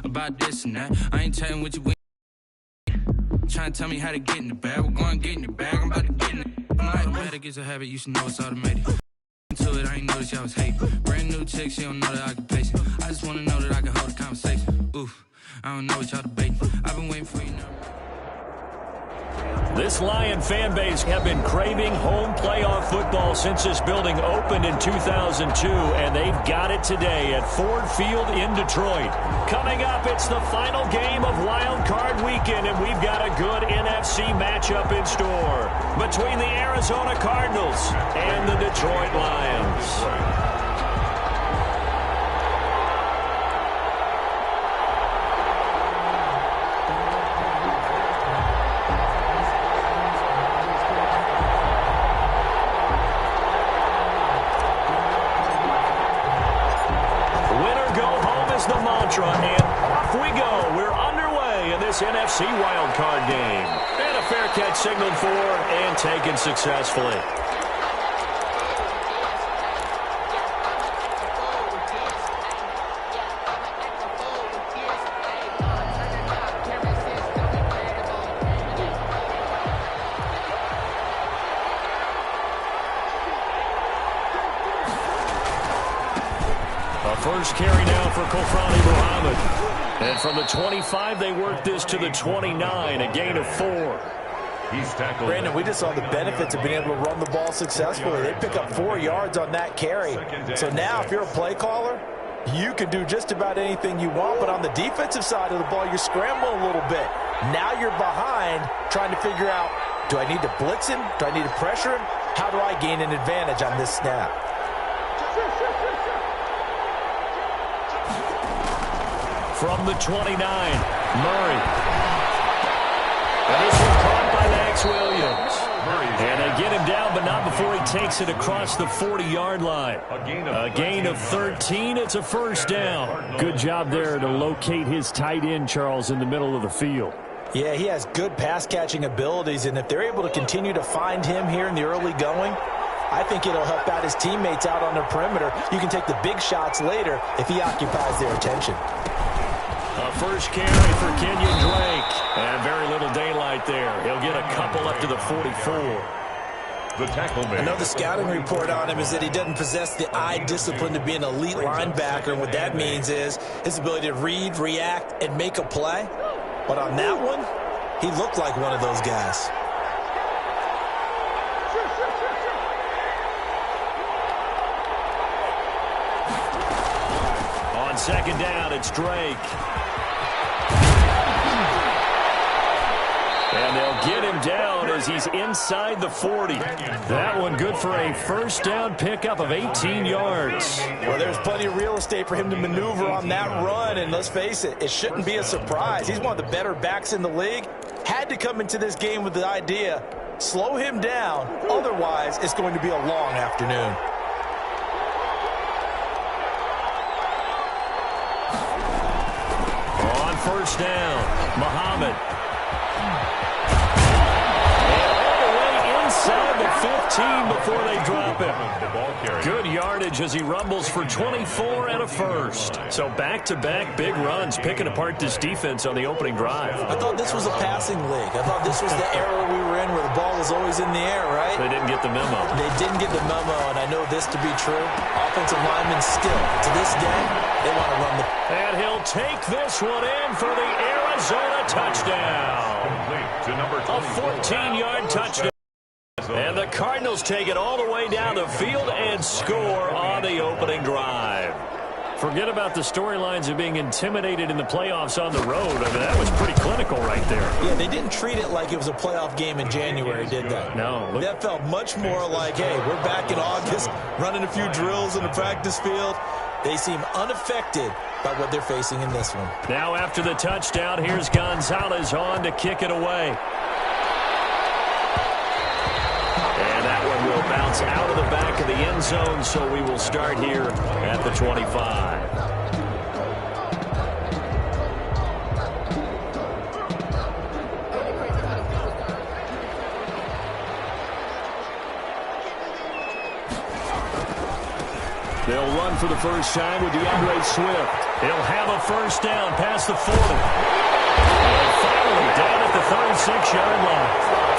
about this and that. I ain't telling what you win. Trying to tell me how to get in the bag. We're going to get in the bag. I'm about to get in it. I'm automatic, it's a habit. You should know it's automated. To it, I ain't noticed y'all was hating. Brand new chick, she don't know the occupation. I just want to know that I can hold a conversation. Oof, I don't know what y'all debating. I've been waiting for you now. This Lion fan base have been craving home playoff football since this building opened in 2002, and they've got it today at Ford Field in Detroit. Coming up, it's the final game of Wild Card Weekend, and we've got a good NFC matchup in store between the Arizona Cardinals and the Detroit Lions. And off we go. We're underway in this NFC wildcard game. And a fair catch signaled for and taken successfully. First carry now for Kofrani Muhammad. And from the 25, they work this to the 29, a gain of 4. He's tackled. Brandon, we just saw the benefits of being able to run the ball successfully. They pick up 4 yards on that carry. So now if you're a play caller, you can do just about anything you want. But on the defensive side of the ball, you're scrambling a little bit. Now you're behind trying to figure out, do I need to blitz him? Do I need to pressure him? How do I gain an advantage on this snap? From the 29, Murray. And this one caught by Max Williams. And they get him down, but not before he takes it across the 40-yard line. A gain of 13. It's a first down. Good job there to locate his tight end, Charles, in the middle of the field. Yeah, he has good pass-catching abilities, and if they're able to continue to find him here in the early going, I think it'll help out his teammates out on the perimeter. You can take the big shots later if he occupies their attention. A first carry for Kenyon Drake. And very little daylight there. He'll get a couple up to the 44. The tackle man. I know the scouting report on him is that he doesn't possess the eye discipline to be an elite linebacker. And what that means is his ability to read, react, and make a play. But on that one, he looked like one of those guys. On second down, it's Drake. And they'll get him down as he's inside the 40. That one good for a first down pickup of 18 yards. Well, there's plenty of real estate for him to maneuver on that run. And let's face it, it shouldn't be a surprise. He's one of the better backs in the league. Had to come into this game with the idea, slow him down. Otherwise, it's going to be a long afternoon. On first down, Muhammad. Inside the 15 before they drop him. Good yardage as he rumbles for 24 and a first. So back-to-back big runs, picking apart this defense on the opening drive. I thought this was a passing league. I thought this was the era we were in where the ball was always in the air, right? They didn't get the memo. They didn't get the memo, and I know this to be true. Offensive linemen still, to this day, they want to run the... And he'll take this one in for the Arizona touchdown. A 14-yard touchdown. And the Cardinals take it all the way down the field and score on the opening drive. Forget about the storylines of being intimidated in the playoffs on the road. I mean, that was pretty clinical right there. Yeah, they didn't treat it like it was a playoff game in January, did they? No. That felt much more like, hey, we're back in August, running a few drills in the practice field. They seem unaffected by what they're facing in this one. Now after the touchdown, here's Gonzalez on to kick it away. And that one will bounce out of the back of the end zone, so we will start here at the 25. They'll run for the first time with DeAndre Swift. He'll have a first down past the 40. And finally down at the 36-yard line.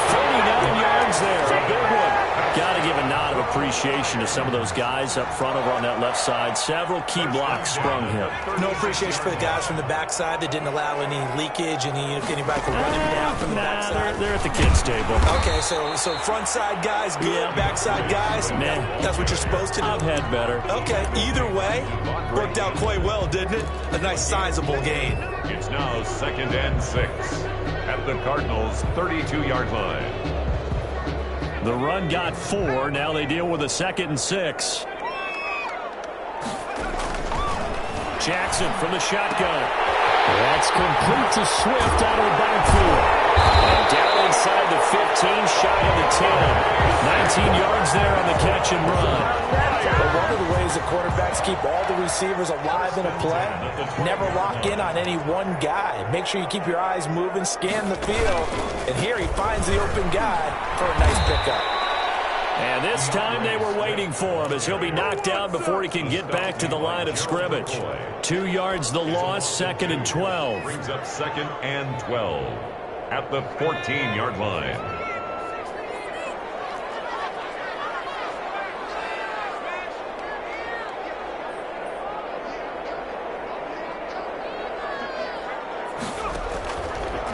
39 yards there. A big one. Got to give a nod of appreciation to some of those guys up front over on that left side. Several key blocks sprung him. No appreciation for the guys from the backside that didn't allow any leakage, anybody could run him down from the backside. They're at the kids' table. Okay, so front side guys good, Yeah. backside guys, Man. that's what you're supposed to do. I've had better. Okay, either way, worked out quite well, didn't it? A nice sizable gain. It's now 2nd and 6 at the Cardinals' 32-yard line. The run got 4. Now they deal with a 2nd and 6. Jackson from the shotgun. That's complete to Swift out of the backfield. And down inside the 15, shy of the 10. 19 yards there on the catch and run. But one of the ways the quarterbacks keep all the receivers alive in a play, never lock in on any one guy. Make sure you keep your eyes moving, scan the field, and here he finds the open guy for a nice pickup. And this time they were waiting for him as he'll be knocked down before he can get back to the line of scrimmage. 2 yards the loss, 2nd and 12. Brings up 2nd and 12 at the 14-yard line.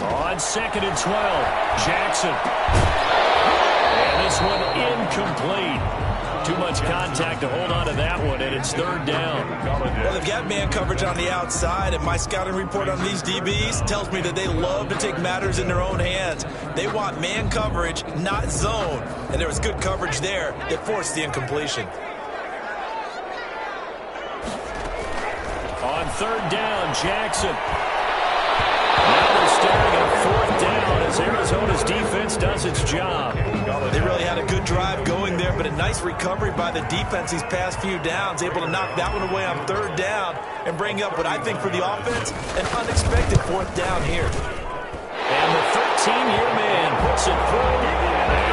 On 2nd and 12, Jackson. And this one incomplete. Too much contact to hold on to that one, and it's 3rd down. Well, they've got man coverage on the outside, and my scouting report on these DBs tells me that they love to take matters in their own hands. They want man coverage, not zone, and there was good coverage there that forced the incompletion. On 3rd down, Jackson. Now they're staring at 4th down as Arizona's defense does its job. They really had a good drive going there, but a nice recovery by the defense these past few downs, able to knock that one away on 3rd down and bring up what I think for the offense, an unexpected 4th down here. And the 13-year man puts it through.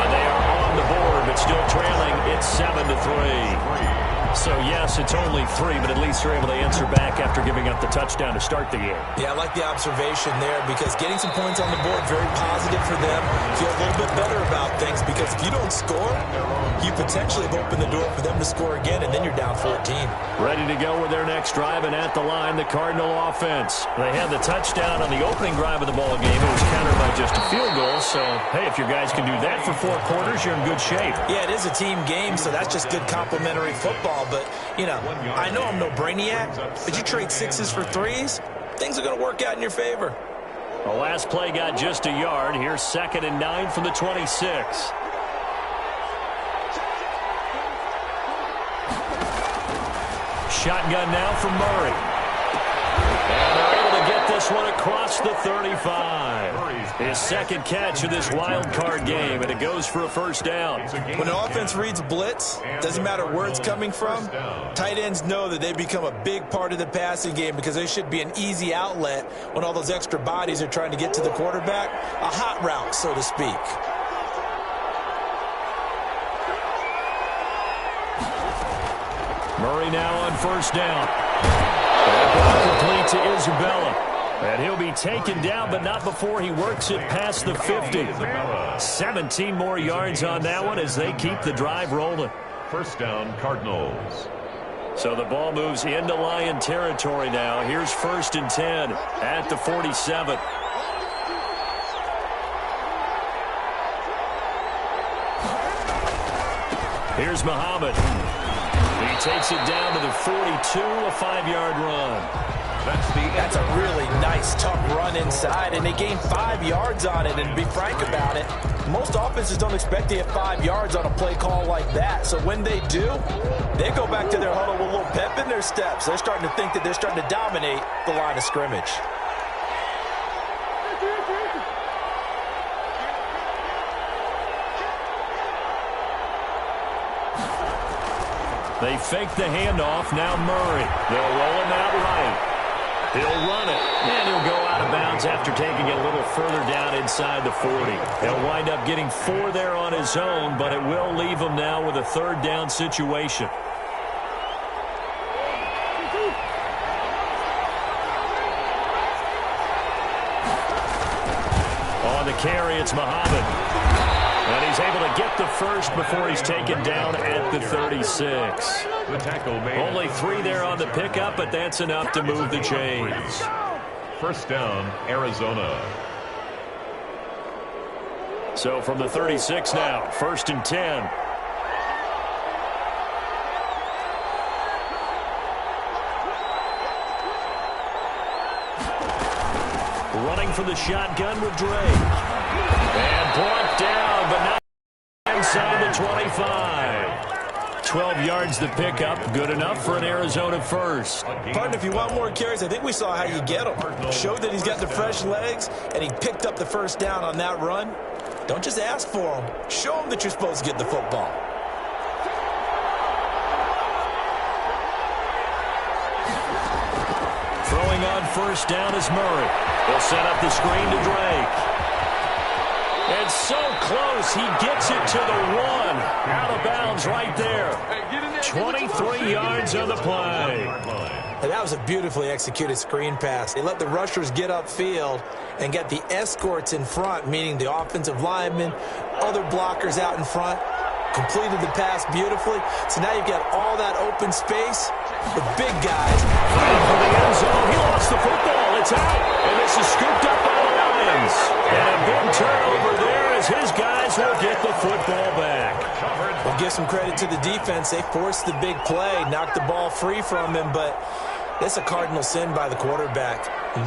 And they are on the board, but still trailing. It's 7-3. So, yes, it's only 3, but at least they're able to answer back after giving up the touchdown to start the game. Yeah, I like the observation there because getting some points on the board, very positive for them. Feel a little bit better about things because if you don't score, you potentially have opened the door for them to score again, and then you're down 14. Ready to go with their next drive, and at the line, the Cardinal offense. They had the touchdown on the opening drive of the ball game. It was countered by just a field goal, so, hey, if your guys can do that for 4 quarters, you're in good shape. Yeah, it is a team game, so that's just good complementary football. But, you know, I know I'm no brainiac, but you trade 6s for 3s, things are going to work out in your favor. The last play got just a yard. Here's 2nd and 9 from the 26. Shotgun now from Murray. And they're able to get this one across the 35. His 2nd catch of this wild card game, and it goes for a first down. When an offense reads blitz, doesn't matter where it's coming from, tight ends know that they become a big part of the passing game because they should be an easy outlet when all those extra bodies are trying to get to the quarterback. A hot route, so to speak. Murray now on first down. And complete to Isabella. And he'll be taken down, but not before he works it past the 50. 17 more yards on that one as they keep the drive rolling. First down, Cardinals. So the ball moves into Lion territory now. Here's 1st and 10 at the 47. Here's Muhammad. He takes it down to the 42, a 5-yard run. That's a really nice, tough run inside, and they gain 5 yards on it. And to be frank about it, most offenses don't expect to get 5 yards on a play call like that. So when they do, they go back to their huddle with a little pep in their steps. They're starting to think that they're starting to dominate the line of scrimmage. They fake the handoff. Now Murray. They'll roll him out right. He'll run it, and he'll go out of bounds after taking it a little further down inside the 40. He'll wind up getting 4 there on his own, but it will leave him now with a 3rd down situation. the carry, it's Muhammad. And he's able to get the first before he's taken down at the 36. The tackle made. Only 3 there on the pickup, but that's enough to move the chains. First down, Arizona. So from the 36 now, 1st and 10. Running for the shotgun with Drake. And brought down, but not inside the 25. 12 yards the pickup. Good enough for an Arizona first. Pardon, if you want more carries, I think we saw how you get him. Showed that he's got the fresh legs, and he picked up the first down on that run. Don't just ask for him. Show him that you're supposed to get the football. Throwing on first down is Murray. They'll set up the screen to Drake. And so close, he gets it to the 1. Out of bounds right there. 23 yards on the play. And that was a beautifully executed screen pass. They let the rushers get upfield and get the escorts in front, meaning the offensive linemen, other blockers out in front. Completed the pass beautifully. So now you've got all that open space with big guys. Fighting for the end zone. He lost the football. It's out. And this is scooped up by the Lions. And a big turnover there as his guys will get the football back. We'll give some credit to the defense. They forced the big play, knocked the ball free from him, but it's a cardinal sin by the quarterback.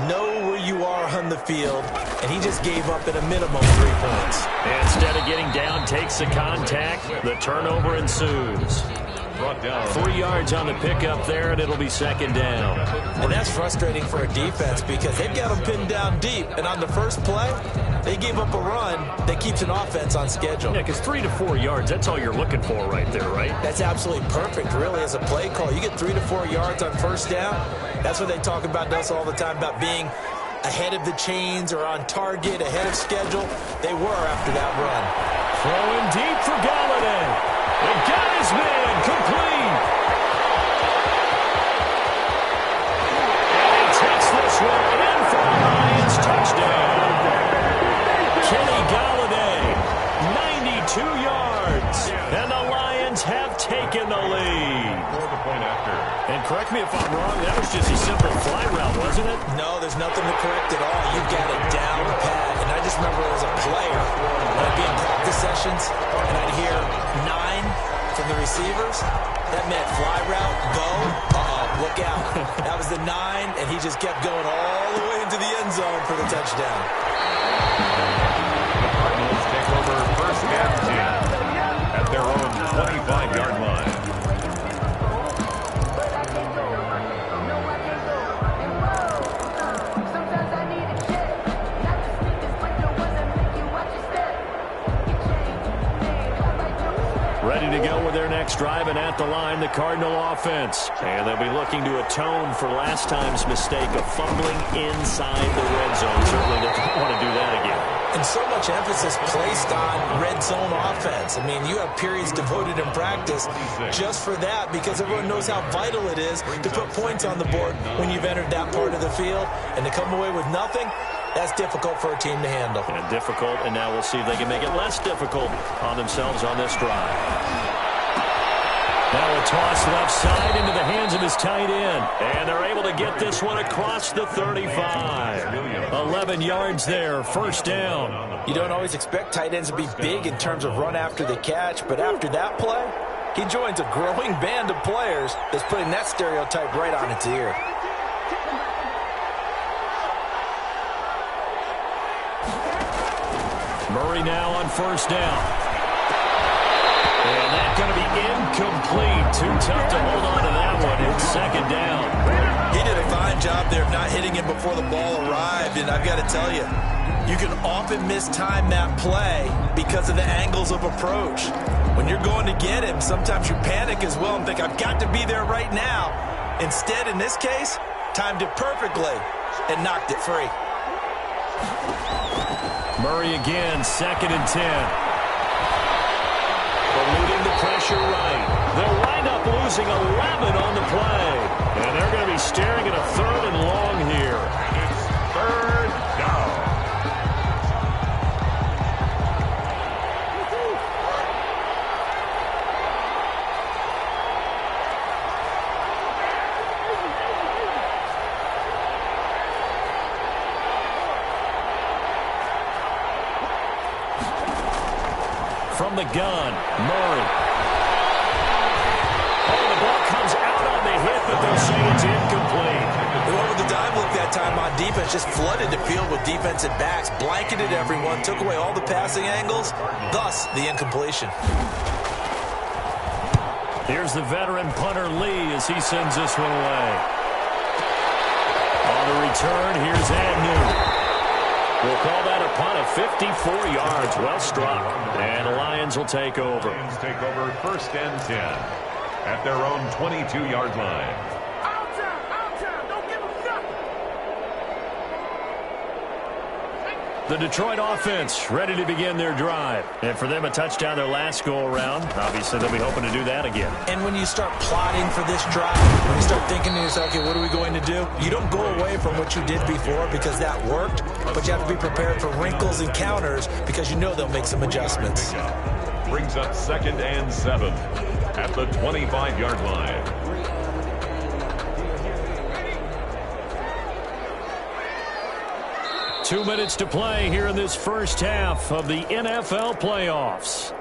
Know where you are on the field, and he just gave up at a minimum 3 points. Instead of getting down, takes the contact. The turnover ensues. Brought down. 3 yards on the pickup there, and it'll be 2nd down. And that's frustrating for a defense because they've got them pinned down deep, and on the first play, they gave up a run that keeps an offense on schedule. Yeah, because 3 to 4 yards, that's all you're looking for right there, right? That's absolutely perfect, really, as a play call. You get 3 to 4 yards on first down. That's what they talk about us all the time, about being ahead of the chains or on target, ahead of schedule. They were after that run. Throwing deep for Galladay. And got his man complete. And he takes this one in for the Lions touchdown. Kenny Galladay, 92 yards. And the Lions have taken the lead. And correct me if I'm wrong, that was just a simple fly route, wasn't it? No, there's nothing to correct at all. You've got it down pat. And I just remember as a player, when I'd be in practice sessions, and I'd hear 9 from the receivers, that meant fly route, go, look out. That was the 9, and he just kept going all the way into the end zone for the touchdown. The Cardinals take over 1st and 10 at their own 25-yard line. Ready to go with their next drive, and at the line, the Cardinal offense. And they'll be looking to atone for last time's mistake of fumbling inside the red zone. Certainly they don't want to do that again. And so much emphasis placed on red zone offense. I mean, you have periods devoted in practice just for that because everyone knows how vital it is to put points on the board when you've entered that part of the field. And to come away with nothing, that's difficult for a team to handle. And difficult, and now we'll see if they can make it less difficult on themselves on this drive. Now a toss left side into the hands of his tight end. And they're able to get this one across the 35. 11 yards there, 1st down. You don't always expect tight ends to be big in terms of run after the catch, but after that play, he joins a growing band of players that's putting that stereotype right on its ear. Murray now on 1st down. And that's going to be incomplete. Too tough to hold on to that one. It's 2nd down. He did a fine job there of not hitting him before the ball arrived, and I've got to tell you, you can often mistime that play because of the angles of approach. When you're going to get him, sometimes you panic as well and think, I've got to be there right now. Instead, in this case, timed it perfectly and knocked it free. Murray again, 2nd and 10. Eluding the pressure right. They'll wind up losing 11 on the play. And they're going to be staring at a 3rd and long here. It's 3rd down. from the gun. Murray. Oh, the ball comes out on the hit, but they'll say it's incomplete. They went with the dive look that time on defense, just flooded the field with defensive backs, blanketed everyone, took away all the passing angles, thus the incompletion. Here's the veteran punter Lee as he sends this one away. On the return, here's Agnew. We'll call that a punt of 54 yards. Well struck. And the Lions will take over. Lions take over 1st and 10 at their own 22-yard line. The Detroit offense ready to begin their drive. And for them, a touchdown their last go-around. Obviously, they'll be hoping to do that again. And when you start plotting for this drive, when you start thinking to yourself, okay, what are we going to do? You don't go away from what you did before because that worked, but you have to be prepared for wrinkles and counters because you know they'll make some adjustments. Brings up 2nd and 7 at the 25-yard line. Two minutes to play here in this first half of the NFL playoffs.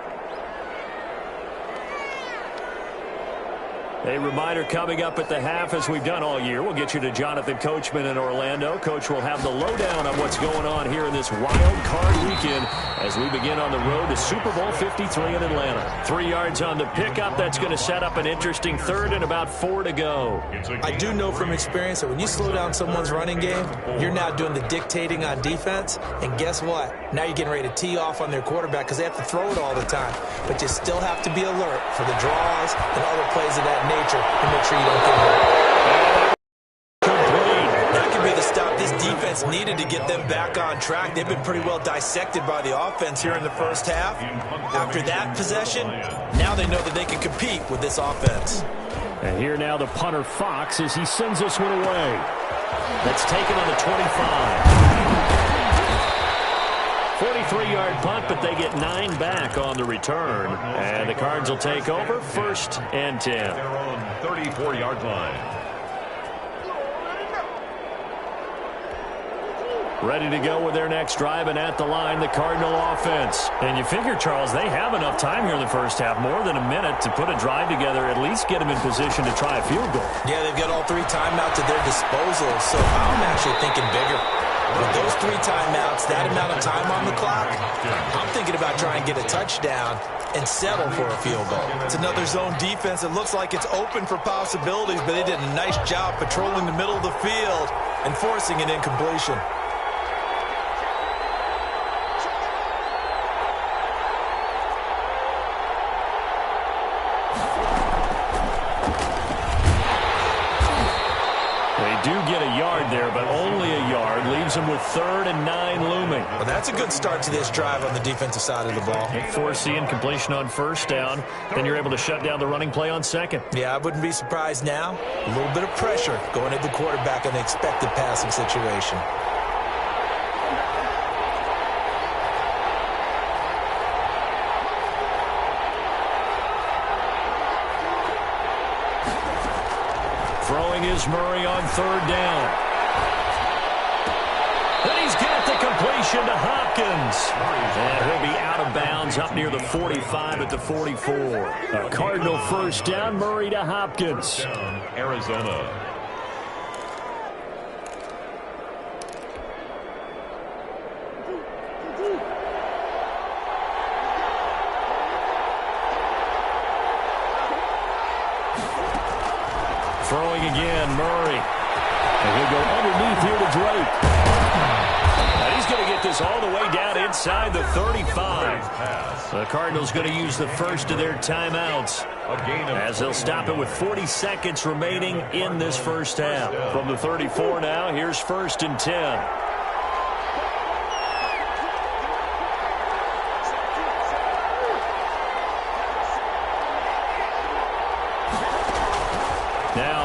A reminder coming up at the half, as we've done all year. We'll get you to Jonathan Coachman in Orlando. Coach will have the lowdown on what's going on here in this wild card weekend as we begin on the road to Super Bowl 53 in Atlanta. 3 yards on the pickup. That's going to set up an interesting third and about 4 to go. I do know from experience that when you slow down someone's running game, you're now doing the dictating on defense. And guess what? Now you're getting ready to tee off on their quarterback because they have to throw it all the time. But you still have to be alert for the draws and other plays of that nature and make sure you don't get hurt. That could be the stop this defense needed to get them back on track. They've been pretty well dissected by the offense here in the first half. After that possession, now they know that they can compete with this offense. And here now the punter Fox as he sends this one away. That's taken on the 25. 43-yard punt, but they get 9 back on the return. And the Cards will take over 1st and 10. Their own 34-yard line. Ready to go with their next drive, and at the line, the Cardinal offense. And you figure, Charles, they have enough time here in the first half, more than a minute, to put a drive together, at least get them in position to try a field goal. Yeah, they've got all 3 timeouts at their disposal, so I'm actually thinking bigger. With those 3 timeouts, that amount of time on the clock, I'm thinking about trying to get a touchdown and settle for a field goal. It's another zone defense. It looks like it's open for possibilities, but they did a nice job patrolling the middle of the field and forcing an incompletion. Do get a yard there, but only a yard. Leaves them with 3rd and 9 looming. Well, that's a good start to this drive on the defensive side of the ball. They force the incompletion on 1st down. Then you're able to shut down the running play on 2nd. Yeah, I wouldn't be surprised now. A little bit of pressure going at the quarterback in the expected passing situation. Throwing is Murray on 3rd down. Then he's got the completion to Hopkins. And he'll be out of bounds up near the 45 at the 44. A Cardinal 1st down, Murray to Hopkins. Arizona. Throwing again, Murray. And he'll go underneath here to Drake. And he's going to get this all the way down inside the 35. The Cardinals going to use the first of their timeouts as they'll stop it with 40 seconds remaining in this first half. From the 34 now, here's 1st and 10.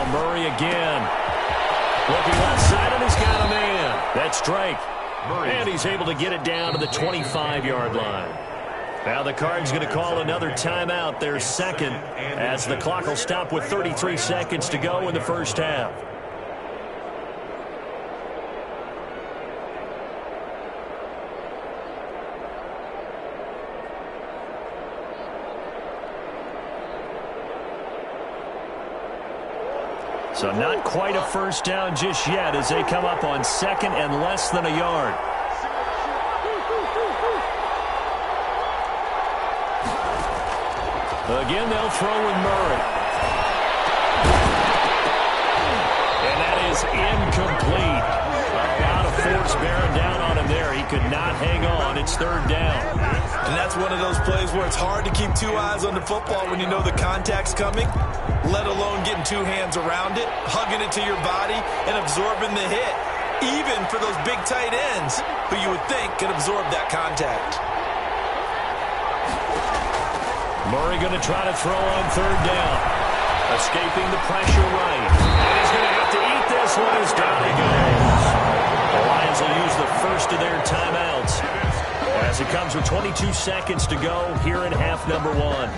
Murray again. Looking left side, and he's got a man. That's Drake. And he's able to get it down to the 25-yard line. Now the Cards going to call another timeout, their 2nd, as the clock will stop with 33 seconds to go in the first half. So not quite a first down just yet as they come up on second and less than a yard. Again, they'll throw with Murray. And that is incomplete. A lot of force bearing down on him there. He could not hang on. It's third down. And that's one of those plays where it's hard to keep two eyes on the football when you know the contact's coming, let alone getting two hands around it, hugging it to your body, and absorbing the hit, even for those big tight ends who you would think could absorb that contact. Murray going to try to throw on third down. Escaping the pressure right. And he's going to have to eat this one as down he goes. The Lions will use the first of their timeouts as it comes with 22 seconds to go here in half number one.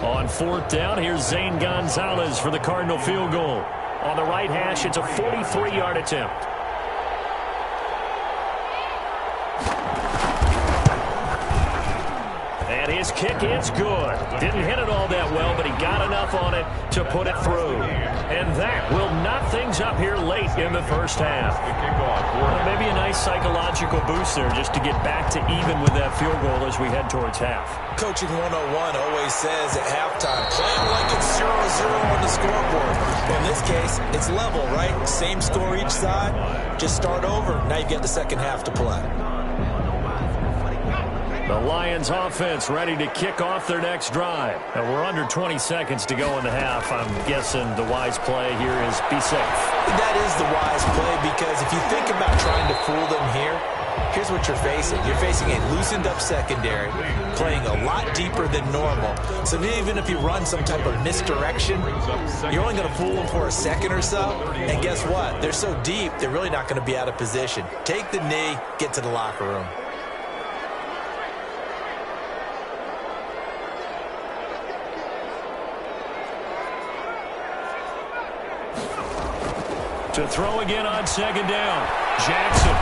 On fourth down, here's Zane Gonzalez for the Cardinal field goal. On the right hash, it's a 43-yard attempt. And his kick is good. Didn't hit it all that well, but he got enough on it to put it through. And that will knot things up here late in the first half. Maybe a nice psychological boost there just to get back to even with that field goal as we head towards half. Coaching 101 always says at halftime, play it like it's 0-0 on the scoreboard. Well, in this case, it's level, right? Same score each side. Just start over. Now you get the second half to play. The Lions offense ready to kick off their next drive. And we're under 20 seconds to go in the half. I'm guessing the wise play here is be safe. That is the wise play because if you think about trying to fool them here, here's what you're facing. You're facing a loosened up secondary, playing a lot deeper than normal. So even if you run some type of misdirection, you're only going to fool them for a second or so. And guess what? They're so deep, they're really not going to be out of position. Take the knee, get to the locker room. To throw again on second down. Jackson.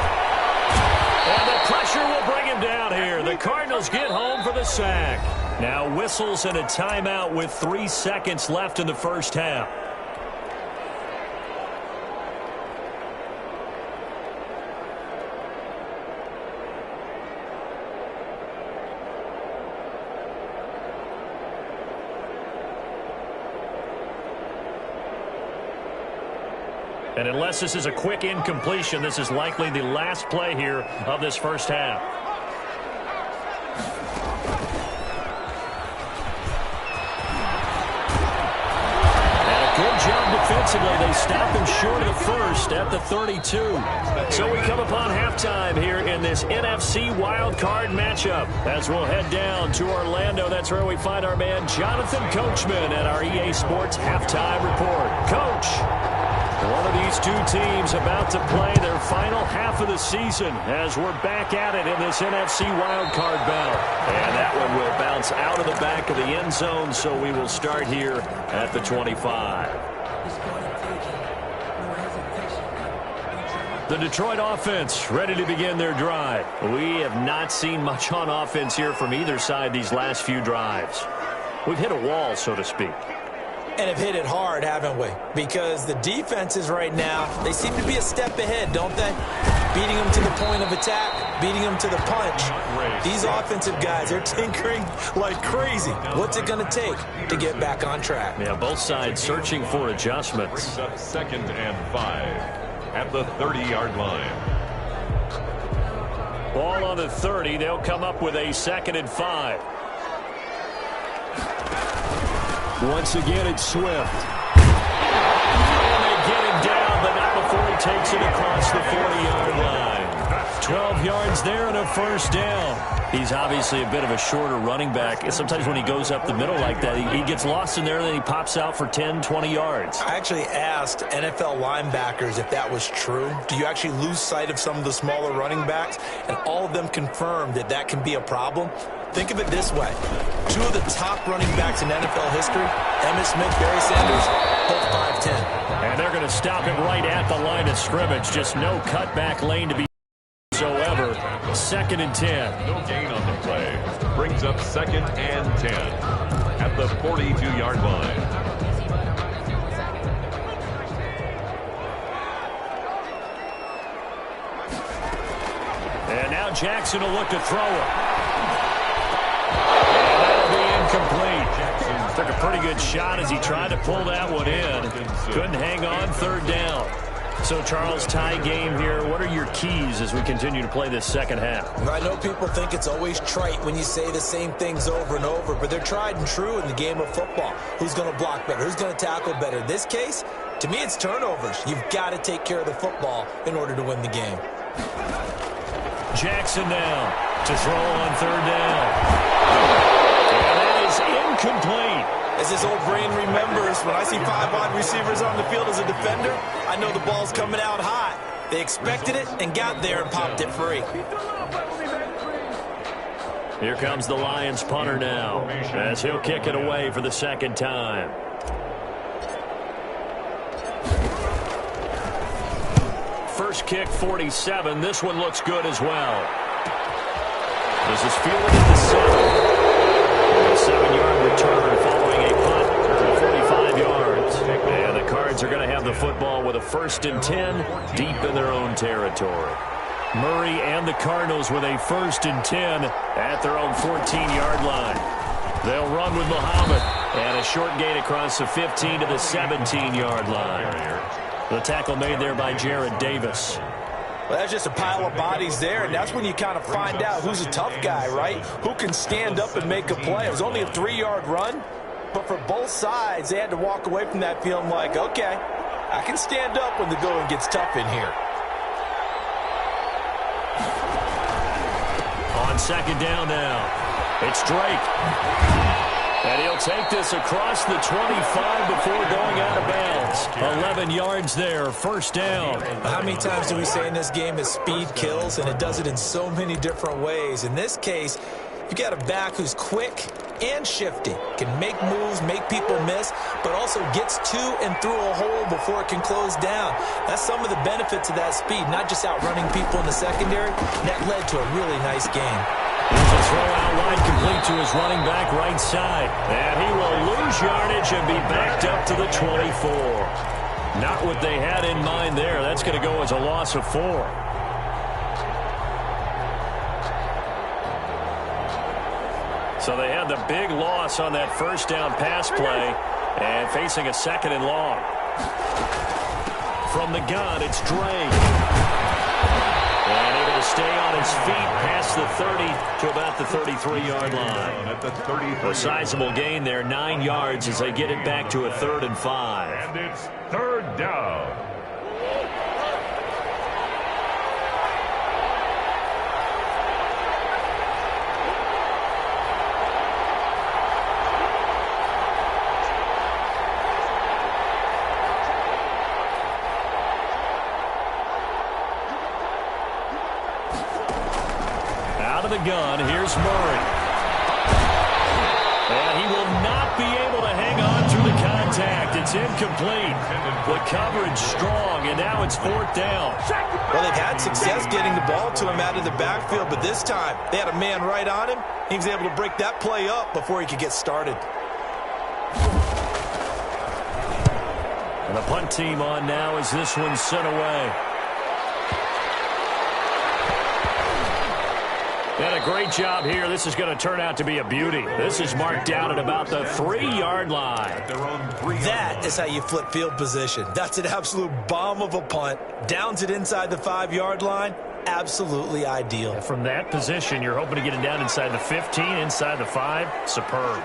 And the pressure will bring him down here. The Cardinals get home for the sack. Now whistles and a timeout with 3 seconds left in the first half. And unless this is a quick incompletion, this is likely the last play here of this first half. And a good job defensively. They stop him short of the first at the 32. So we come upon halftime here in this NFC Wild Card matchup. As we'll head down to Orlando, that's where we find our man Jonathan Coachman at our EA Sports Halftime Report. Coach. One of these two teams about to play their final half of the season as we're back at it in this NFC wildcard bout. And that one will bounce out of the back of the end zone, so we will start here at the 25. The Detroit offense ready to begin their drive. We have not seen much on offense here from either side these last few drives. We've hit a wall, so to speak. And have hit it hard, haven't we? Because the defenses right now, they seem to be a step ahead, don't they? Beating them to the point of attack, beating them to the punch. These offensive guys, they're tinkering like crazy. What's it going to take to get back on track? Yeah, both sides searching for adjustments. Brings up 2nd and 5 at the 30-yard line. Ball on the 30. They'll come up with a 2nd and 5. Once again, it's Swift. And they get him down, but not before he takes it across the 40-yard line. 12 yards there and a first down. He's obviously a bit of a shorter running back. Sometimes when he goes up the middle like that, he gets lost in there, and then he pops out for 10, 20 yards. I actually asked NFL linebackers if that was true. Do you actually lose sight of some of the smaller running backs? And all of them confirmed that that can be a problem. Think of it this way. 2 of the top running backs in NFL history, Emmitt Smith, Barry Sanders, both 5'10". And they're going to stop him right at the line of scrimmage. Just no cutback lane to be whatsoever. 2nd and 10. No gain on the play. Brings up 2nd and 10 at the 42-yard line. And now Jackson will look to throw it. And that'll be incomplete. Took a pretty good shot as he tried to pull that one in. Couldn't hang on 3rd down. So, Charles, tie game here. What are your keys as we continue to play this second half? I know people think it's always trite when you say the same things over and over, but they're tried and true in the game of football. Who's going to block better? Who's going to tackle better? In this case, to me, it's turnovers. You've got to take care of the football in order to win the game. Jackson now to throw on 3rd down. And that is incomplete. As his old brain remembers, when I see 5 wide receivers on the field as a defender, I know the ball's coming out hot. They expected it and got there and popped it free. Here comes the Lions punter now as he'll kick it away for the 2nd time. First kick, 47. This one looks good as well. This is fielded at the 7. A 7-yard return following a punt for 45 yards. And the Cards are going to have the football with a 1st and 10 deep in their own territory. Murray and the Cardinals with a 1st and 10 at their own 14-yard line. They'll run with Muhammad. And a short gain across the 15 to the 17-yard line. The tackle made there by Jared Davis. Well, that's just a pile of bodies there, and that's when you kind of find out who's a tough guy, right? Who can stand up and make a play. It was only a 3-yard run, but for both sides, they had to walk away from that feeling like, okay, I can stand up when the going gets tough in here. On 2nd down now, it's Drake. And he'll take this across the 25 before going out of bounds. 11 yards there, 1st down. How many times do we say in this game that speed kills, and it does it in so many different ways? In this case, you got a back who's quick and shifty, can make moves, make people miss, but also gets to and through a hole before it can close down. That's some of the benefits of that speed, not just outrunning people in the secondary. That led to a really nice game. There's a throw out wide complete to his running back right side. And he will lose yardage and be backed up to the 24. Not what they had in mind there. That's going to go as a loss of 4. So they had the big loss on that 1st down pass play and facing a 2nd and long. From the gun, it's Drake. And able to stay on his feet past the 30 to about the 33-yard line. At the 33. A sizable gain there, 9 yards as they get it back to a 3rd and 5. And it's 3rd down. The gun. Here's Murray. And he will not be able to hang on through the contact. It's incomplete. The coverage strong, and now it's 4th down. Well, they've had success getting the ball to him out of the backfield, but this time they had a man right on him. He was able to break that play up before he could get started. And the punt team on now as this one's sent away. And a great job here. This is going to turn out to be a beauty. This is marked down at about the 3-yard line. That is how you flip field position. That's an absolute bomb of a punt. Downs it inside the 5-yard line. Absolutely ideal. From that position, you're hoping to get it down inside the 15, inside the 5. Superb.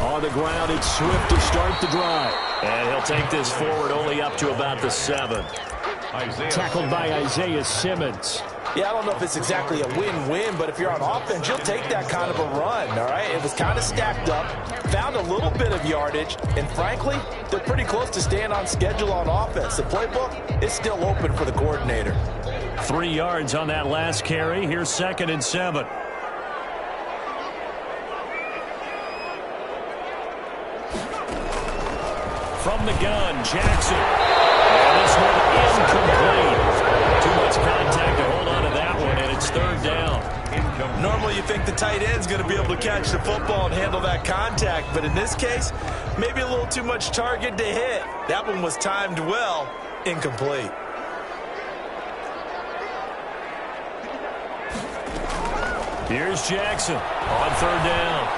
On the ground, it's Swift to start the drive. And he'll take this forward only up to about the 7. Tackled by Isaiah Simmons. Yeah, I don't know if it's exactly a win-win, but if you're on offense, you'll take that kind of a run, all right? It was kind of stacked up, found a little bit of yardage, and frankly, they're pretty close to staying on schedule on offense. The playbook is still open for the coordinator. 3 yards on that last carry. Here's 2nd and 7. From the gun, Jackson. And this one incomplete. Too much contact to hold Normally you think the tight end's going to be able to catch the football and handle that contact, but in this case, maybe a little too much target to hit. That one was timed well, incomplete. Here's Jackson on third down.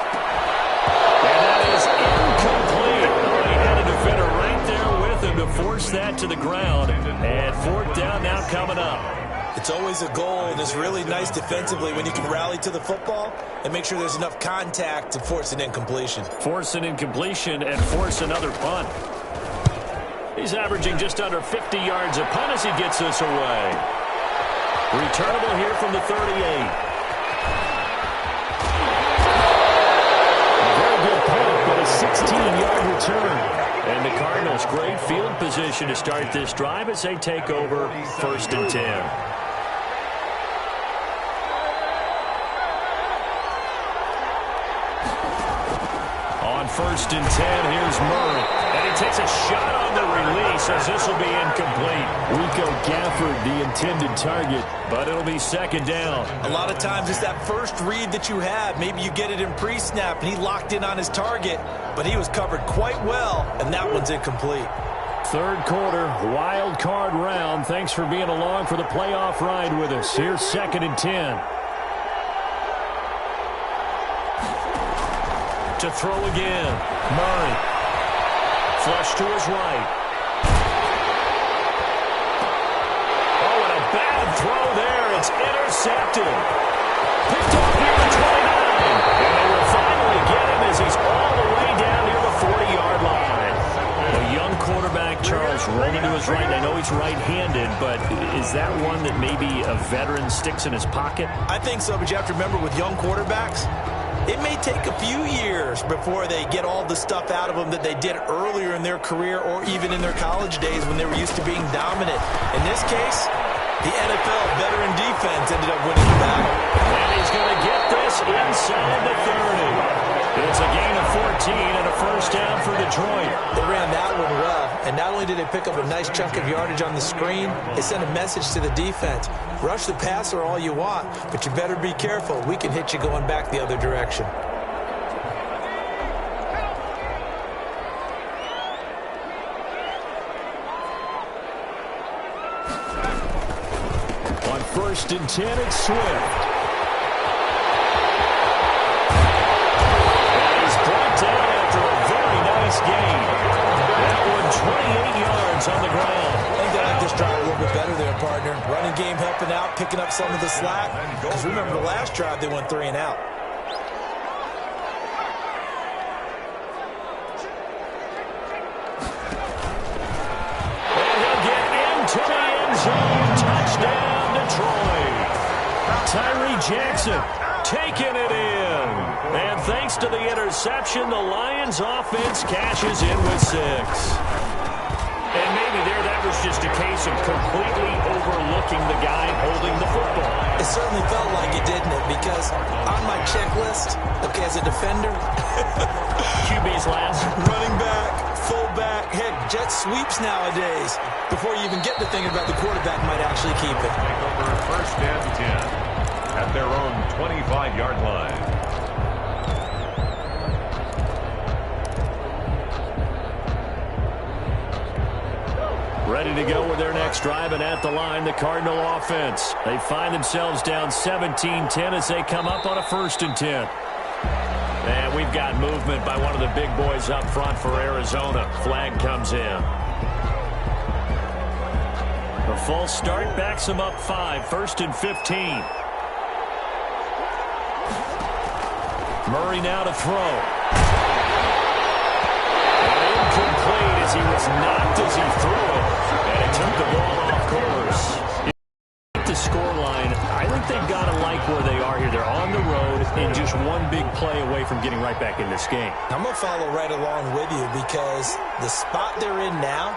And that is incomplete. Oh, he had a defender right there with him to force that to the ground. And fourth down now coming up. It's always a goal, and it's really nice defensively when you can rally to the football and make sure there's enough contact to force an incompletion. Force an incompletion and force another punt. He's averaging just under 50 yards a punt as he gets this away. Returnable here from the 38. A very good punt, but a 16-yard return. And the Cardinals, great field position to start this drive as they take over 1st and 10. On 1st and 10, here's Murray. And he takes a shot on the release as this will be incomplete. Rico Gafford, the intended target, but it'll be 2nd down. A lot of times it's that first read that you have. Maybe you get it in pre-snap, and he locked in on his target, but he was covered quite well, and that one's incomplete. 3rd quarter, wild card round. Thanks for being along for the playoff ride with us. Here's 2nd and 10. To throw again. Murray. Flush to his right. Oh, and a bad throw there. It's intercepted. Picked off near the 29. And they will finally get him as he's all the way down near the 40-yard line. A young quarterback, Charles, rolling to his right. I know he's right-handed, but is that one that maybe a veteran sticks in his pocket? I think so, but you have to remember with young quarterbacks, it may take a few years before they get all the stuff out of them that they did earlier in their career or even in their college days when they were used to being dominant. In this case, the NFL veteran defense ended up winning the battle. And he's going to get this inside the 30. It's a gain of 14 and a 1st down for Detroit. They ran that one well, and not only did they pick up a nice chunk of yardage on the screen, they sent a message to the defense. Rush the passer all you want, but you better be careful. We can hit you going back the other direction. On 1st and 10, it's Swift. Game. That one 28 yards on the ground. I think they like this drive a little bit better there, partner. Running game helping out, picking up some of the slack. Because remember the last drive, they went 3 and out. And he'll get into the end zone. Touchdown, Detroit. Tyree Jackson taking it in. And thanks to the interception, the Lions offense cashes in with 6. And maybe that was just a case of completely overlooking the guy holding the football. It certainly felt like it, didn't it? Because on my checklist, okay, as a defender, QB's last. Running back, fullback, heck, jet sweeps nowadays. Before you even get to thinking about the quarterback might actually keep it. Take over 1st and 10 at their own 25-yard line. Ready to go with their next drive, and at the line, the Cardinal offense. They find themselves down 17-10 as they come up on a 1st and 10. And we've got movement by one of the big boys up front for Arizona. Flag comes in. The false start backs them up 5, 1st and 15. Murray now to throw. Incomplete as he was knocked as he threw it. And it took the ball off course. The scoreline, I think they've got to like where they are here. They're on the road and just one big play away from getting right back in this game. I'm going to follow right along with you because the spot they're in now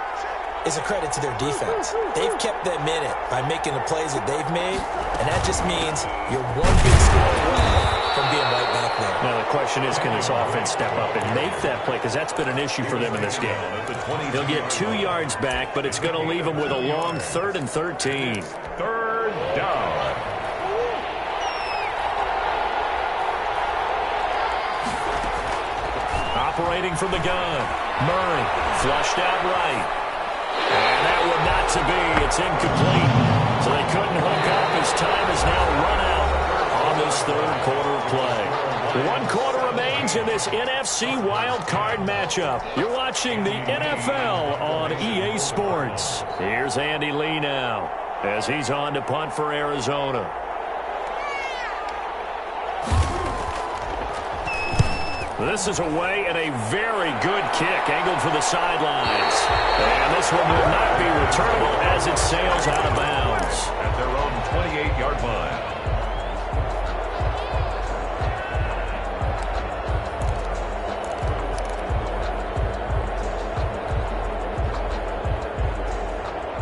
is a credit to their defense. They've kept them in it by making the plays that they've made, and that just means you're one big score away from being right back there. Now the question is, can this offense step up and make that play? Because that's been an issue for them in this game. They'll get 2 yards back, but it's going to leave them with a long 3rd and 13. 3rd down. operating from the gun. Murray flushed out right. And that would not to be. It's incomplete. So they couldn't hook up as time is now run out on this third quarter of play. 1 quarter remains in this NFC Wild Card matchup. You're watching the NFL on EA Sports. Here's Andy Lee now as he's on to punt for Arizona. This is away and a very good kick angled for the sidelines. And this one will not be returnable as it sails out of bounds. At their own 28-yard line.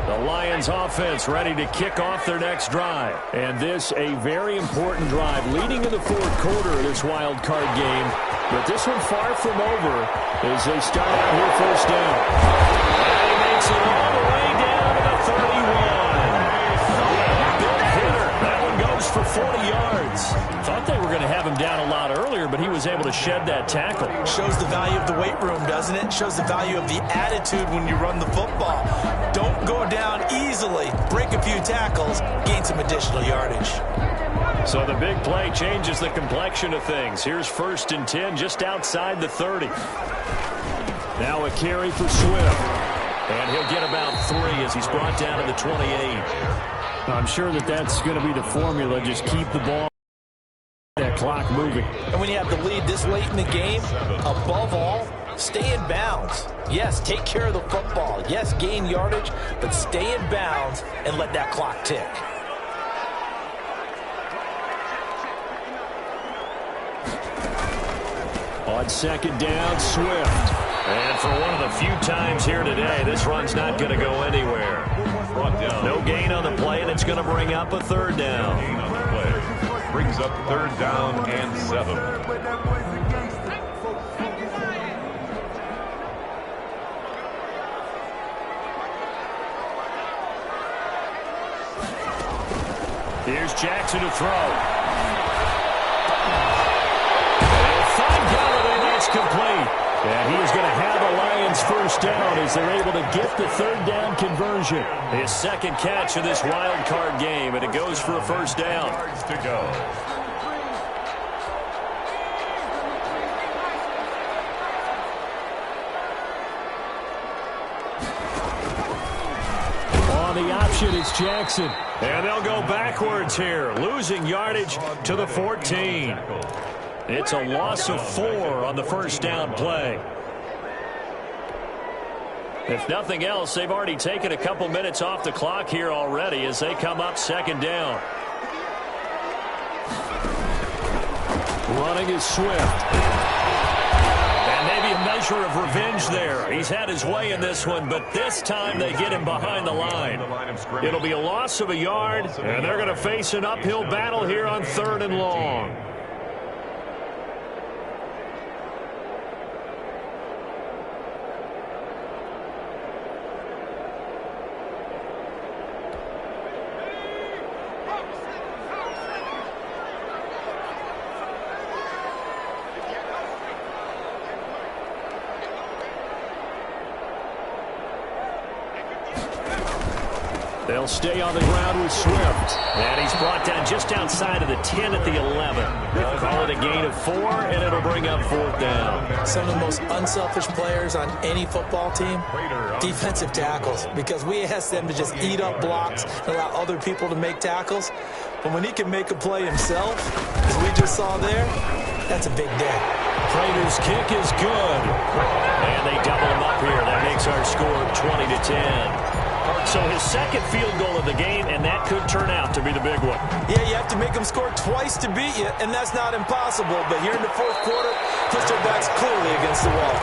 The Lions offense ready to kick off their next drive. And this a very important drive leading in the fourth quarter of this wild card game. But this one far from over as they start out here first down. And he makes it all the way down to the 31. Big hitter. That one goes for 40 yards. Thought they were going to have him down a lot earlier, but he was able to shed that tackle. Shows the value of the weight room, doesn't it? Shows the value of the attitude when you run the football. Don't go down easily. Break a few tackles. Gain some additional yardage. So the big play changes the complexion of things. Here's 1st and 10 just outside the 30. Now a carry for Swift. And he'll get about 3 as he's brought down to the 28. I'm sure that's going to be the formula. Just keep the ball, that clock moving. And when you have the lead this late in the game, above all, stay in bounds. Yes, take care of the football. Yes, gain yardage, but stay in bounds and let that clock tick. On 2nd down, Swift. And for one of the few times here today, this run's not going to go anywhere. No gain on the play, and it's going to bring up a 3rd down. Gain on the play. Brings up 3rd down and 7. Here's Jackson to throw. Complete. And he is going to have the Lions first down as they're able to get the 3rd down conversion. His 2nd catch of this wild card game, and it goes for a 1st down. Yards to go. On the option, it's Jackson. And they'll go backwards here, losing yardage to the 14. It's a loss of 4 on the 1st down play. If nothing else, they've already taken a couple minutes off the clock here already as they come up 2nd down. Running is Swift. And maybe a measure of revenge there. He's had his way in this one, but this time they get him behind the line. It'll be a loss of a yard, and they're going to face an uphill battle here on 3rd and long. They'll stay on the ground with Swift. And he's brought down just outside of the 10 at the 11. They'll call it a gain of 4, and it'll bring up 4th down. Some of the most unselfish players on any football team, defensive tackles, because we ask them to just eat up blocks and allow other people to make tackles. But when he can make a play himself, as we just saw there, that's a big day. Prater's kick is good. And they double him up here. That makes our score 20-10. So his 2nd field goal of the game, and that could turn out to be the big one. Yeah, you have to make them score twice to beat you, and that's not impossible. But here in the 4th quarter, puts their backs clearly against the wall.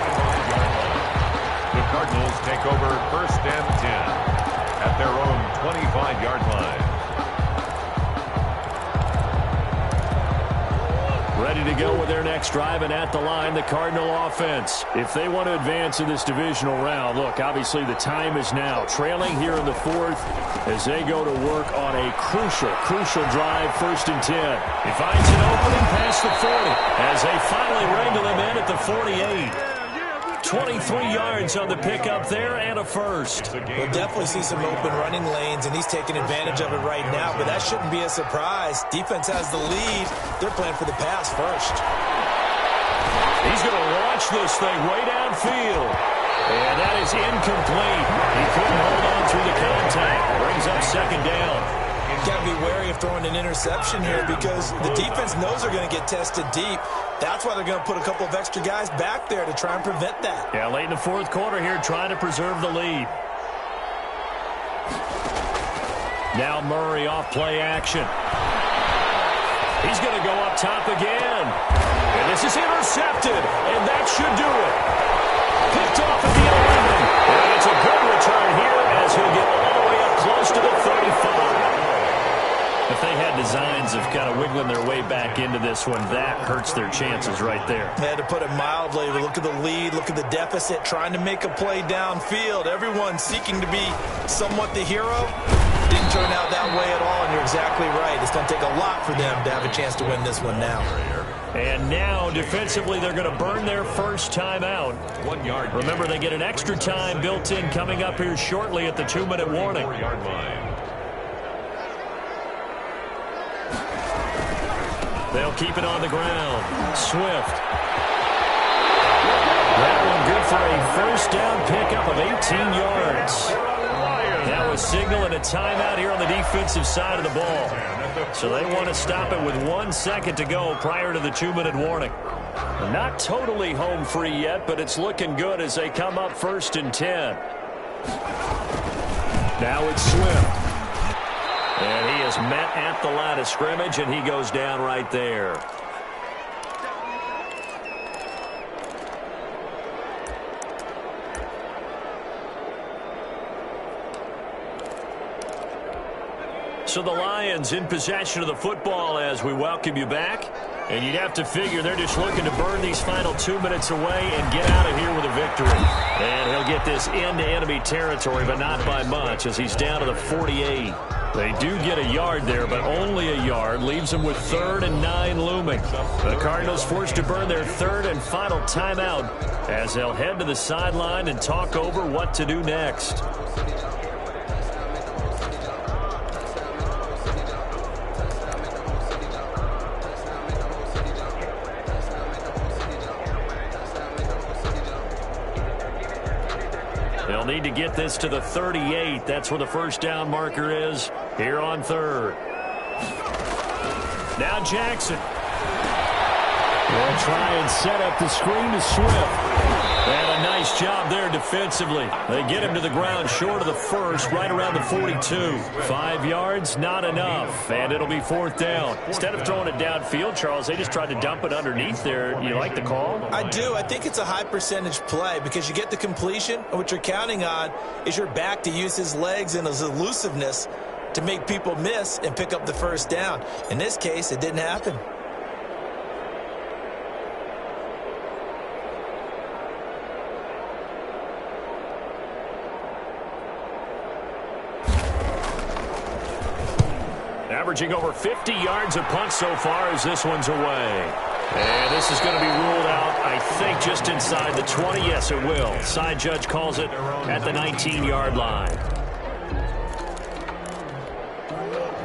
The Cardinals take over 1st and 10 at their own 25-yard line. Ready to go with their next drive, and at the line, the Cardinal offense. If they want to advance in this divisional round, look, obviously the time is now. Trailing here in the 4th as they go to work on a crucial drive, 1st and 10. He finds an opening past the 40 as they finally wrangle him in at the 48. 23 yards on the pickup there and a first. We'll definitely see some open running lanes, and he's taking advantage of it right now, but that shouldn't be a surprise. Defense has the lead. They're playing for the pass first. He's going to launch this thing way downfield. And that is incomplete. He couldn't hold on through the contact. Brings up second down. Got to be wary of throwing an interception here because the defense knows they're going to get tested deep. That's why they're going to put a couple of extra guys back there to try and prevent that. Yeah, late in the fourth quarter here, trying to preserve the lead. Now Murray off play action. He's going to go up top again. And this is intercepted, and that should do it. Picked off at the 11. And it's a good return here as he'll get all the way up close to the 35. If they had designs of kind of wiggling their way back into this one, that hurts their chances right there. They had to put it mildly. Look at the lead, look at the deficit, trying to make a play downfield. Everyone seeking to be somewhat the hero. Didn't turn out that way at all, and you're exactly right. It's going to take a lot for them to have a chance to win this one now. And now, defensively, they're going to burn their first time out. 1 yard. Remember, they get an extra time built in coming up here shortly at the 2-minute warning. 4 yard line. They'll keep it on the ground. Swift. That one good for a first down pickup of 18 yards. That was signaling a timeout here on the defensive side of the ball. So they want to stop it with 1 second to go prior to the 2-minute warning. Not totally home free yet, but it's looking good as they come up 1st and 10. Now it's Swift. And he is met at the line of scrimmage, and he goes down right there. So the Lions in possession of the football as we welcome you back. And you'd have to figure they're just looking to burn these final 2 minutes away and get out of here with a victory. And he'll get this into enemy territory, but not by much as he's down to the 48. They do get a yard there, but only a yard. Leaves them with 3rd and 9 looming. The Cardinals forced to burn their 3rd and final timeout as they'll head to the sideline and talk over what to do next. They'll need to get this to the 38. That's where the first down marker is here on 3rd. Now Jackson. They'll try and set up the screen to Swift. And a nice job there defensively. They get him to the ground short of the first, right around the 42. 5 yards, not enough. And it'll be 4th down. Instead of throwing it downfield, Charles, they just tried to dump it underneath there. You like the call? I do. I think it's a high percentage play because you get the completion, and what you're counting on is your back to use his legs and his elusiveness to make people miss and pick up the first down. In this case, it didn't happen. Averaging over 50 yards a punt so far as this one's away. And this is going to be ruled out, I think, just inside the 20. Yes, it will. Side judge calls it at the 19-yard line.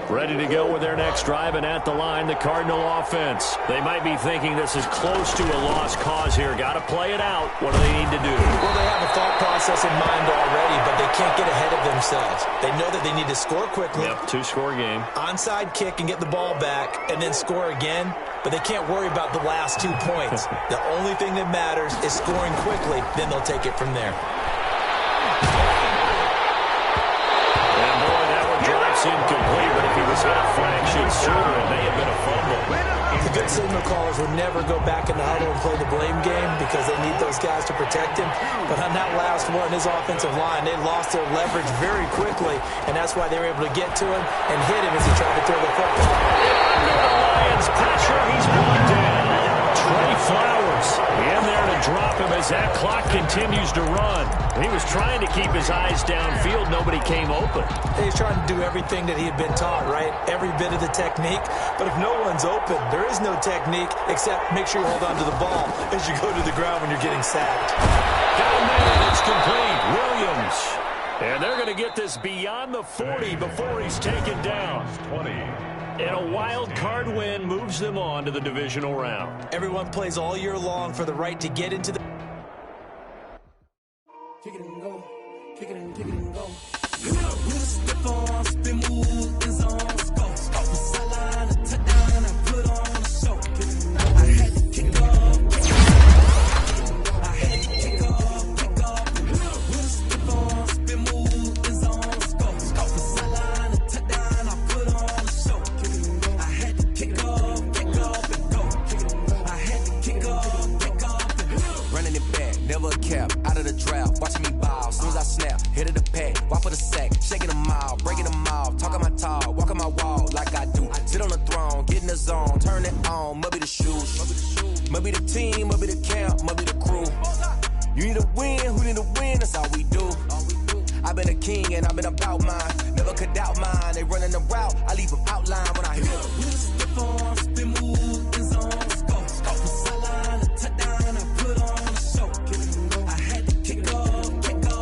Ready to go with their next drive, and at the line, the Cardinal offense. They might be thinking this is close to a lost cause here. Got to play it out. What do they need to do? Well, they have a thought process in mind already, but they can't get ahead of themselves. They know that they need to score quickly. Yep, 2-score game. Onside kick and get the ball back, and then score again. But they can't worry about the last 2 points. The only thing that matters is scoring quickly. Then they'll take it from there. Incomplete, but if he was hit a fraction sooner, it may have been a fumble. The good signal callers would never go back in the huddle and play the blame game because they need those guys to protect him. But on that last one, his offensive line, they lost their leverage very quickly, and that's why they were able to get to him and hit him as he tried to throw the football. Under the Lions' pressure, he's brought down. Trey Flowers in there to drop him as that clock continues to run. He was trying to keep his eyes downfield. Nobody came open. He's trying to do everything that he had been taught, right? Every bit of the technique. But if no one's open, there is no technique except make sure you hold on to the ball as you go to the ground when you're getting sacked. Got get this beyond the 40 before he's taken down. 20. And a wild card win moves them on to the divisional round. Everyone plays all year long for the right to get into the... Kick it and go. Kick it and kick it and go. With a stiff arm, spin move, in zone, go. From sideline to touchdown, I put on a show. I had to kick off. I had to kick off. With a stiff arm, spin move, in zone, go. From sideline to touchdown, I put on a show. I had to kick off and go. I had to kick off and go. Running it back, never a cap, out of the draft, watching me ball, soon as I snap, hit of the pack, walk for the sack, shaking them all, breaking them off, talking my talk, walking my wall like I do, sit on the throne, get in the zone, turn it on, must be the shoes, must be the team, must be the camp, must be the crew, you need to win, who need to win, that's all we do, I've been a king and I've been about mine, never could doubt mine, they running the route, I leave them outline when I hit them. With a stiff arm, spin move, in zone, go. From sideline to touchdown, I put on a show. I had to kick off and go.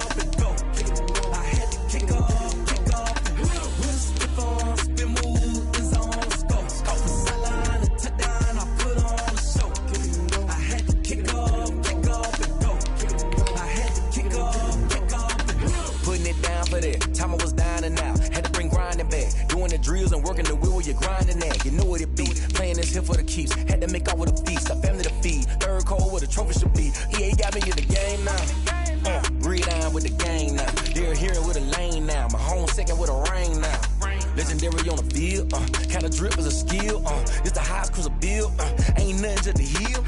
I had to kick off and go. With a stiff arm, spin move, in zone, go. From sideline to touchdown, I put on a show. I had to kick off and go. I had to kick off and go. Putting it down for that. Time I was down and out. Had to bring grinding back. Doing the drills and working the wheel where you're grinding at. You know what it be. Playing this here for the keeps. Had to make off with a feast. A family to feed. Third cold where the trophy should be. EA got me in the game now. Breathe down with the game now. They're here with a lane now. My home second with a rain now. Legendary on the field. Kind of drip is a skill. It's the highest cruiser bill. Ain't nothing to the heel.